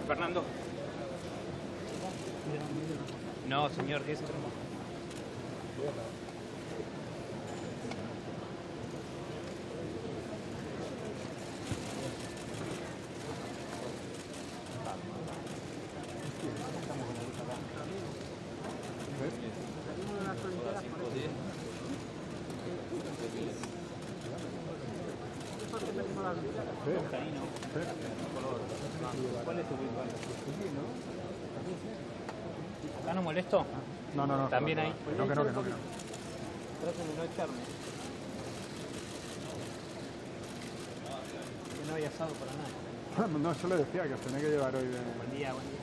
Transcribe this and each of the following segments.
Fernando. No, señor, ¿qué es eso? ¿Cuál es tu virtual? ¿Acá no molesto? No, no, no. ¿También ahí? No, que no. Traten de no echarme. Que no había asado para nada. No, eso le decía que os tenía que llevar hoy de... Buen día, buen día.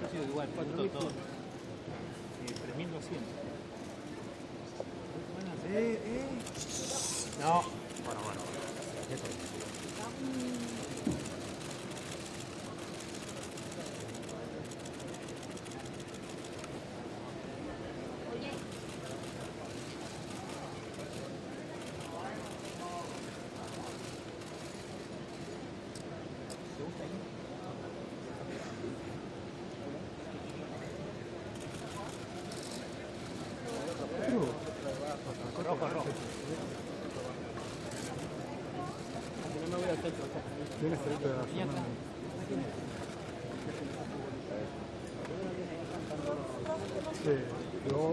Ha sido igual, ¿cuánto todo? 3200. No. Bueno. Rojo. No me voy al techo. Viene cerca de la zona. Sí, luego...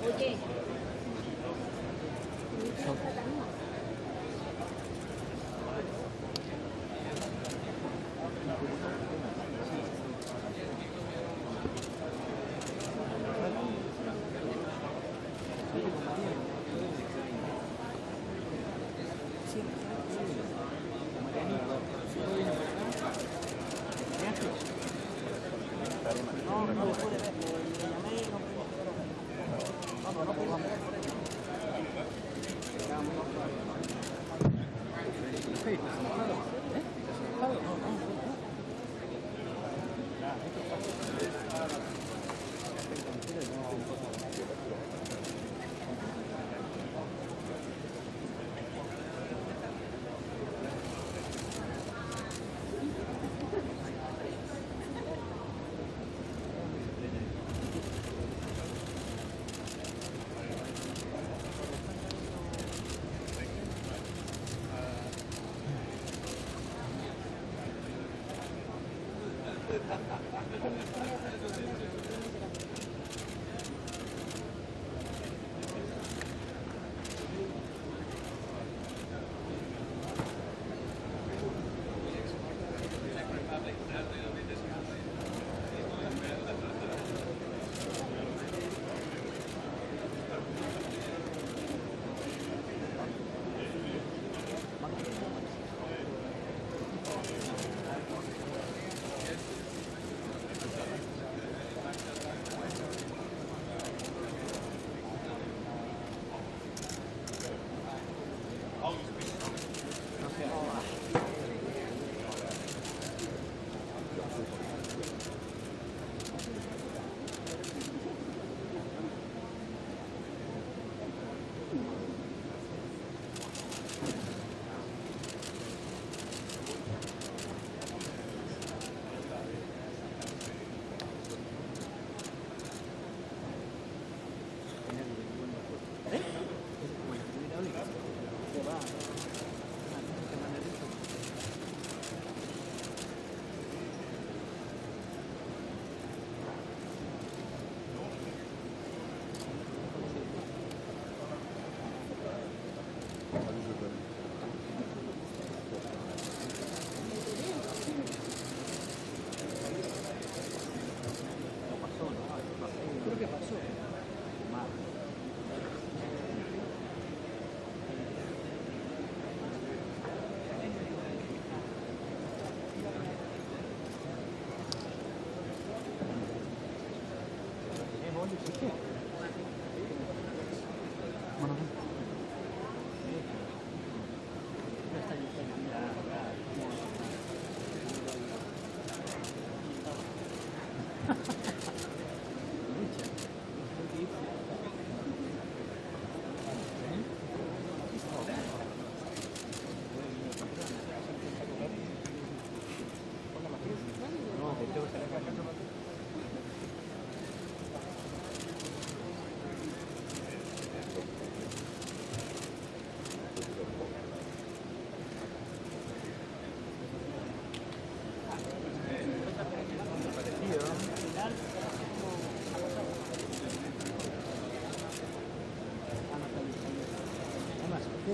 Oye.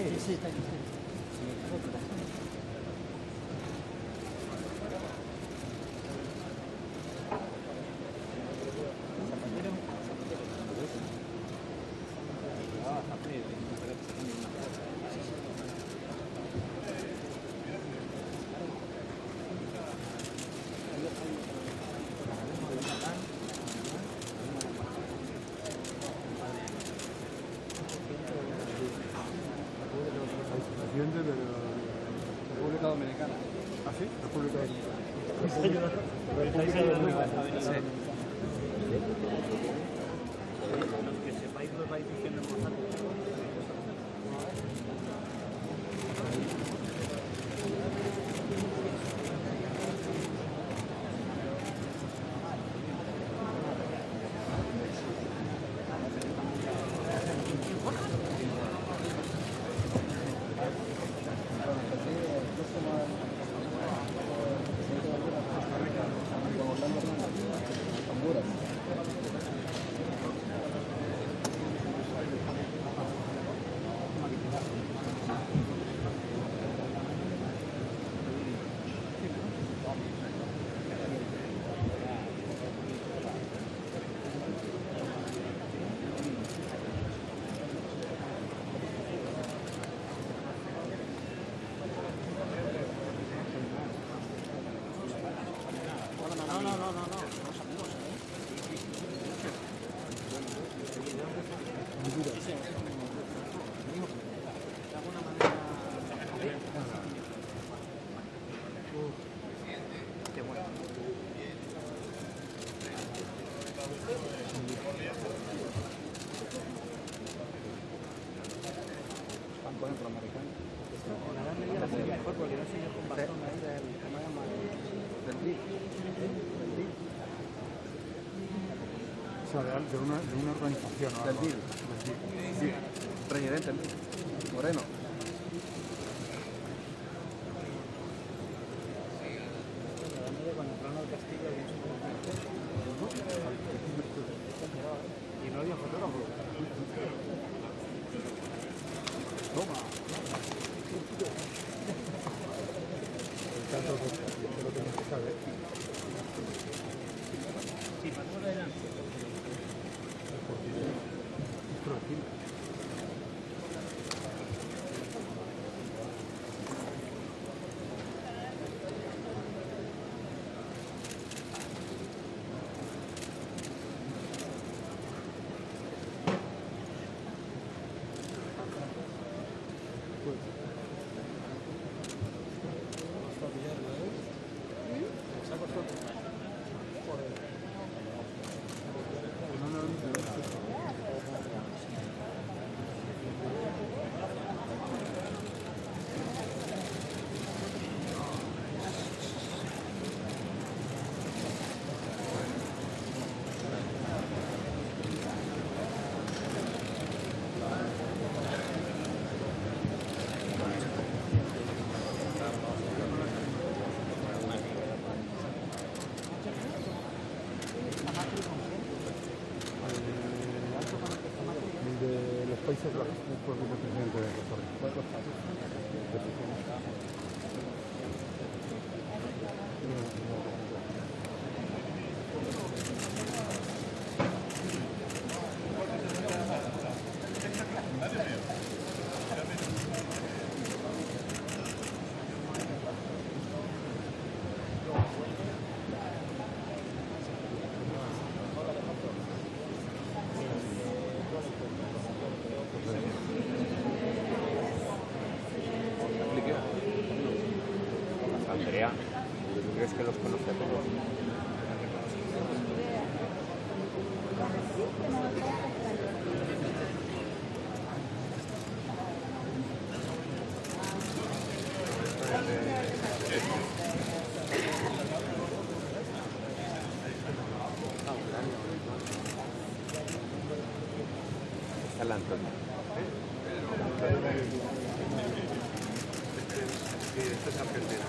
Sí, está aquí. Presidente de la República Dominicana. ¿Ah, sí? República Sí. Los que sepáis los vais diciendo en voz alta. O sea, de una organización. ¿No? Del DIR. Sí, presidente, Moreno. Con el plano del castillo y no había fotógrafo. Toma. El tanto de lo que no se sabe. Sí, pasamos adelante. De los Países Bajos, fue el presidente de Costa Rica. Andrea, ¿tú crees que los conoce a todos? Está la Antonio. Sí, esto es Argentina.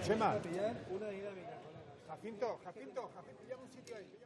Chema. Jacinto, pilla un sitio ahí.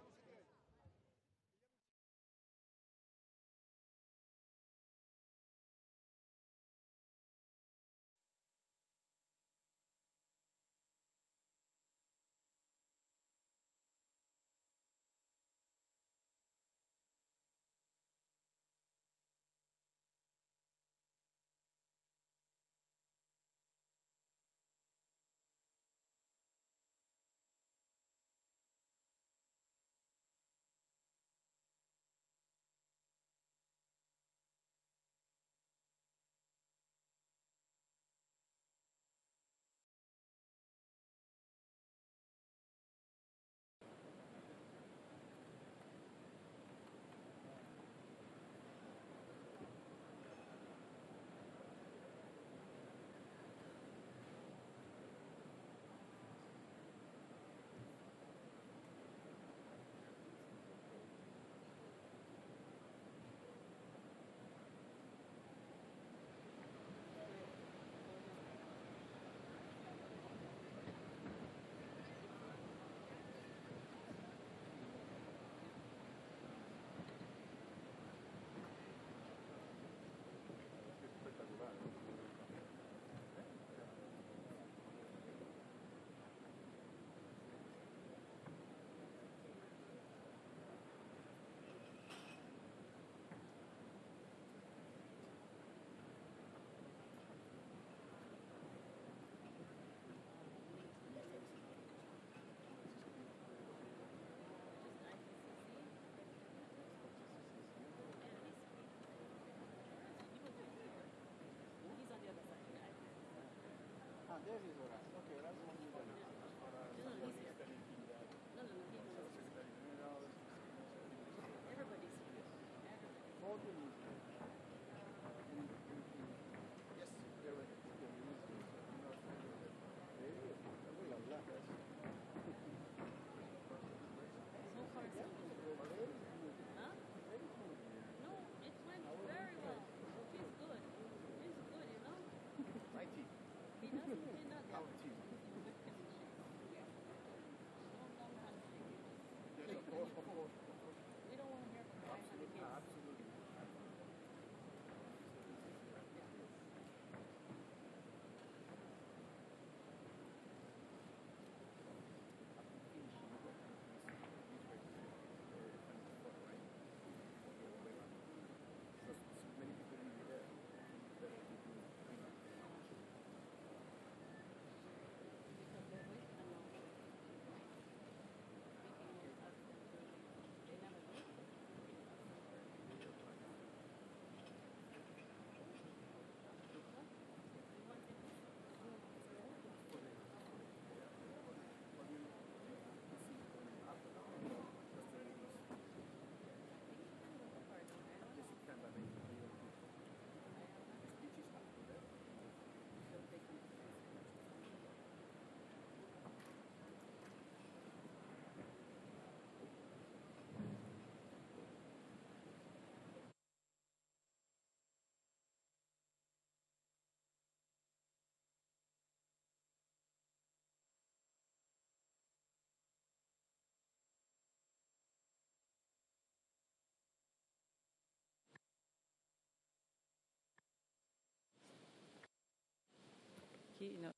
Aquí no.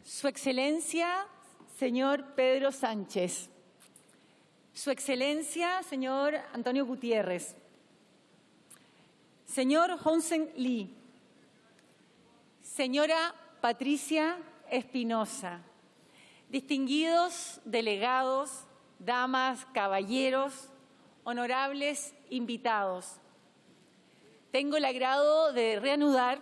Su Excelencia, señor Pedro Sánchez. Su Excelencia, señor Antonio Gutiérrez. Señor Honsen Lee. Señora Patricia Espinosa. Distinguidos delegados, damas, caballeros, honorables invitados. Tengo el agrado de reanudar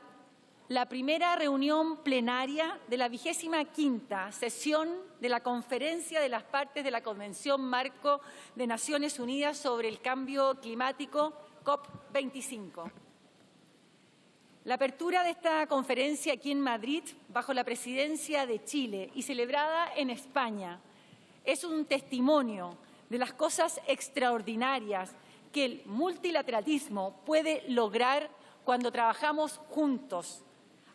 la primera reunión plenaria de la 25ª sesión de la Conferencia de las Partes de la Convención Marco de Naciones Unidas sobre el Cambio Climático, COP25. La apertura de esta conferencia aquí en Madrid, bajo la presidencia de Chile y celebrada en España, es un testimonio de las cosas extraordinarias que el multilateralismo puede lograr cuando trabajamos juntos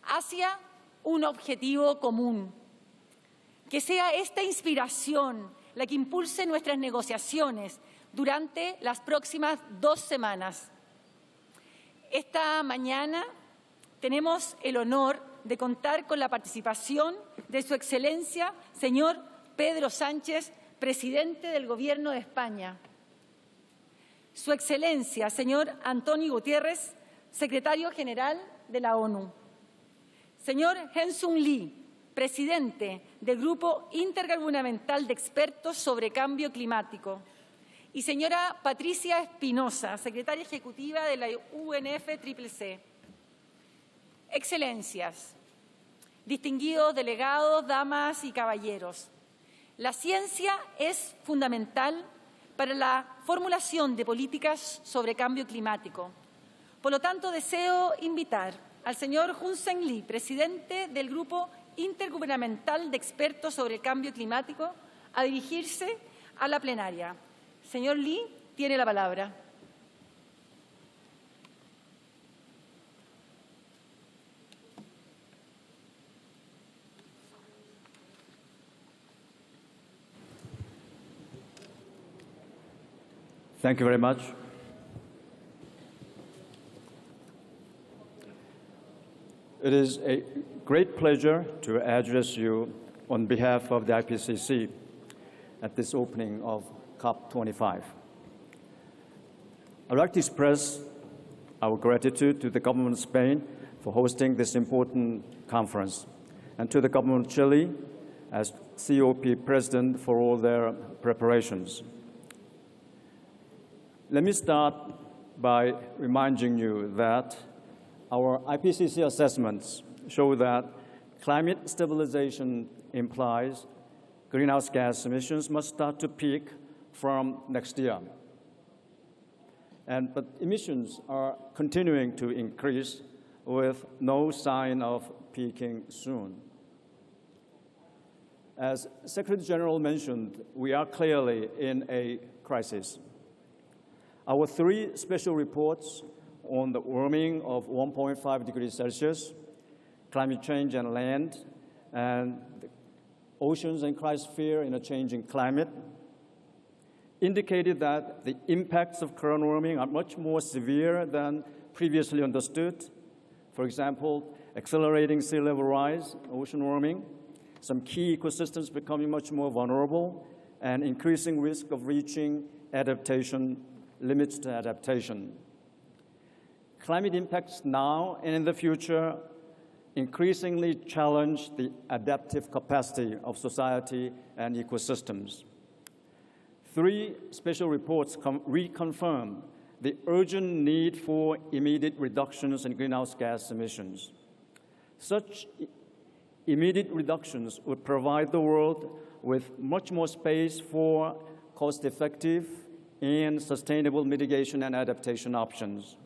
hacia un objetivo común. Que sea esta inspiración la que impulse nuestras negociaciones durante las próximas 2 semanas. Esta mañana tenemos el honor de contar con la participación de Su Excelencia, señor Pedro Sánchez, presidente del Gobierno de España. Su Excelencia, señor Antonio Guterres, secretario general de la ONU. Señor Hyun-Sung Lee, presidente del Grupo Intergubernamental de Expertos sobre Cambio Climático. Y señora Patricia Espinosa, secretaria ejecutiva de la UNFCCC. Excelencias, distinguidos delegados, damas y caballeros, la ciencia es fundamental para la formulación de políticas sobre cambio climático. Por lo tanto, deseo invitar al señor Hyun-Sung Lee, presidente del Grupo Intergubernamental de Expertos sobre el Cambio Climático, a dirigirse a la plenaria. Señor Lee, tiene la palabra. Thank you very much. It is a great pleasure to address you on behalf of the IPCC at this opening of COP25. I'd like to express our gratitude to the government of Spain for hosting this important conference, and to the government of Chile as COP president for all their preparations. Let me start by reminding you that our IPCC assessments show that climate stabilization implies greenhouse gas emissions must start to peak from next year. But emissions are continuing to increase with no sign of peaking soon. As Secretary General mentioned, we are clearly in a crisis. Our 3 special reports on the warming of 1.5 degrees Celsius, climate change and land, and the oceans and cryosphere in a changing climate, indicated that the impacts of current warming are much more severe than previously understood. For example, accelerating sea level rise, ocean warming, some key ecosystems becoming much more vulnerable, and increasing risk of reaching limits to adaptation. Climate impacts now and in the future increasingly challenge the adaptive capacity of society and ecosystems. 3 special reports reconfirm the urgent need for immediate reductions in greenhouse gas emissions. Such immediate reductions would provide the world with much more space for cost-effective and sustainable mitigation and adaptation options.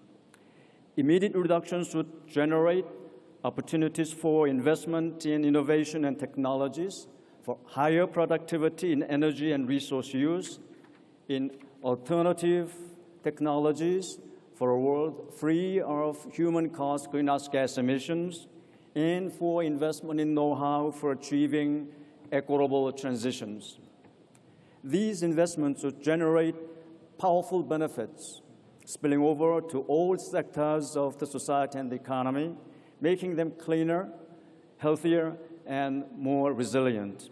Immediate reductions would generate opportunities for investment in innovation and technologies, for higher productivity in energy and resource use, in alternative technologies for a world free of human-caused greenhouse gas emissions, and for investment in know-how for achieving equitable transitions. These investments would generate powerful benefits spilling over to all sectors of the society and the economy, making them cleaner, healthier, and more resilient.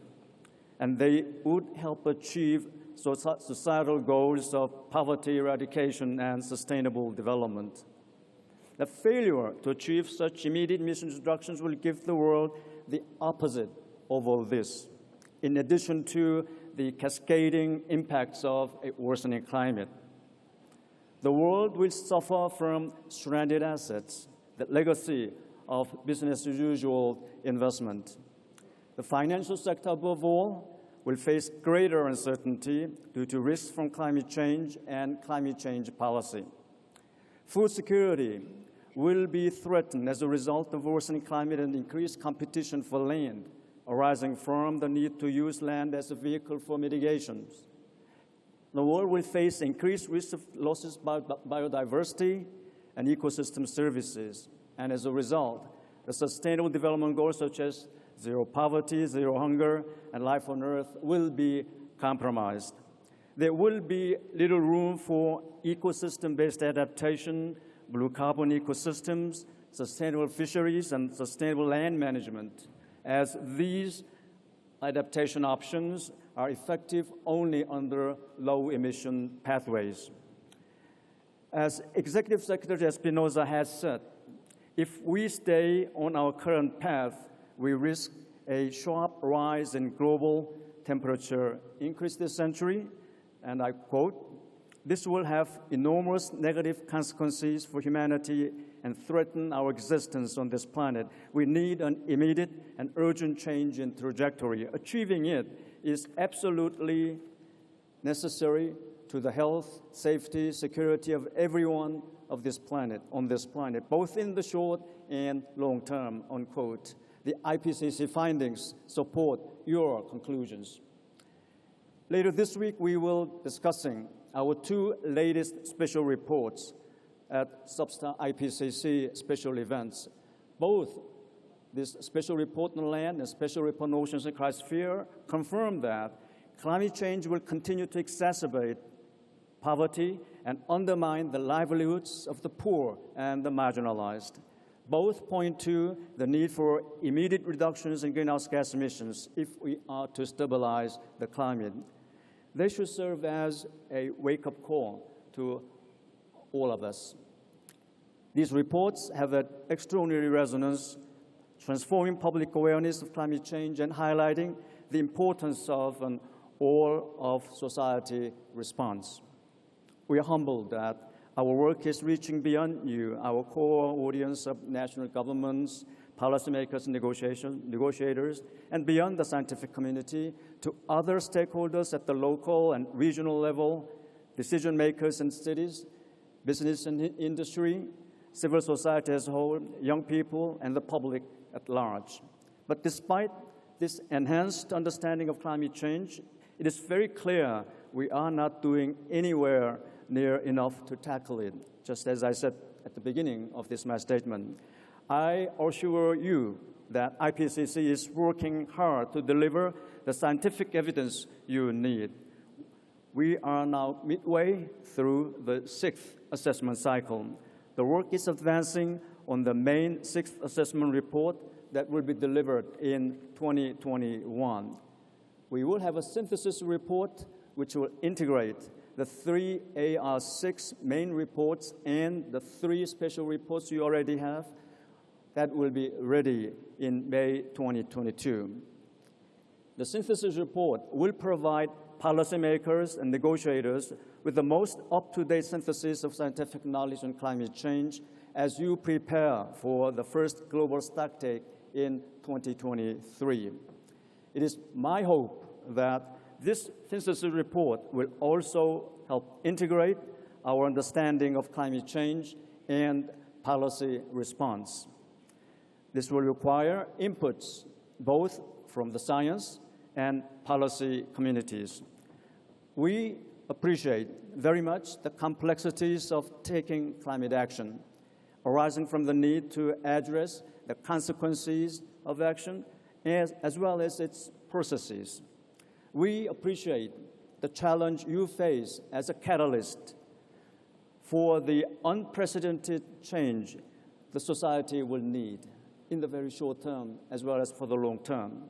And they would help achieve societal goals of poverty eradication and sustainable development. The failure to achieve such immediate emissions reductions will give the world the opposite of all this, in addition to the cascading impacts of a worsening climate. The world will suffer from stranded assets, the legacy of business-as-usual investment. The financial sector, above all, will face greater uncertainty due to risks from climate change and climate change policy. Food security will be threatened as a result of worsening climate and increased competition for land arising from the need to use land as a vehicle for mitigations. The world will face increased risk of losses by biodiversity and ecosystem services. And as a result, the Sustainable Development Goals such as zero poverty, zero hunger, and life on Earth will be compromised. There will be little room for ecosystem-based adaptation, blue carbon ecosystems, sustainable fisheries, and sustainable land management, as these adaptation options are effective only under low-emission pathways. As Executive Secretary Espinosa has said, if we stay on our current path, we risk a sharp rise in global temperature increase this century, and I quote, "This will have enormous negative consequences for humanity and threaten our existence on this planet. We need an immediate and urgent change in trajectory. Achieving it is absolutely necessary to the health, safety, security of everyone of this planet, on this planet, both in the short and long term," unquote. The IPCC findings support your conclusions. Later this week, we will be discussing our two latest special reports at Substar IPCC special events. Both this special report on land and special report on oceans and cryosphere confirm that climate change will continue to exacerbate poverty and undermine the livelihoods of the poor and the marginalized. Both point to the need for immediate reductions in greenhouse gas emissions if we are to stabilize the climate. They should serve as a wake-up call to all of us. These reports have an extraordinary resonance, transforming public awareness of climate change and highlighting the importance of an all-of-society response. We are humbled that our work is reaching beyond you, our core audience of national governments, policymakers, negotiators, and beyond the scientific community to other stakeholders at the local and regional level, decision makers in cities, business and industry, civil society as a whole, young people, and the public at large. But despite this enhanced understanding of climate change, it is very clear we are not doing anywhere near enough to tackle it, just as I said at the beginning of my statement. I assure you that IPCC is working hard to deliver the scientific evidence you need. We are now midway through the 6th assessment cycle. The work is advancing on the main 6th assessment report that will be delivered in 2021. We will have a synthesis report which will integrate the 3 AR6 main reports and the 3 special reports you already have. That will be ready in May 2022. The synthesis report will provide policymakers and negotiators with the most up-to-date synthesis of scientific knowledge on climate change as you prepare for the first global stocktake in 2023. It is my hope that this synthesis report will also help integrate our understanding of climate change and policy response. This will require inputs both from the science and policy communities. We appreciate very much the complexities of taking climate action, arising from the need to address the consequences of action as well as its processes. We appreciate the challenge you face as a catalyst for the unprecedented change the society will need in the very short term as well as for the long term.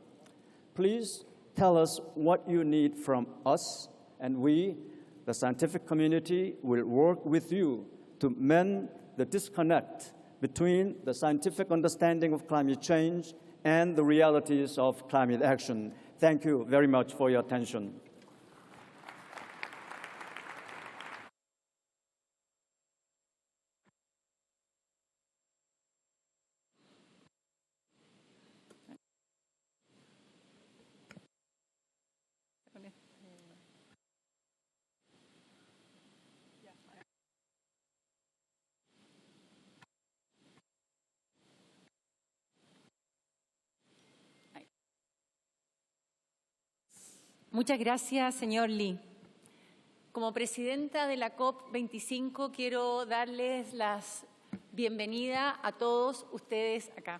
Please tell us what you need from us, and we, the scientific community, will work with you to mend the disconnect between the scientific understanding of climate change and the realities of climate action. Thank you very much for your attention. Muchas gracias, señor Lee. Como presidenta de la COP25 quiero darles la bienvenida a todos ustedes acá.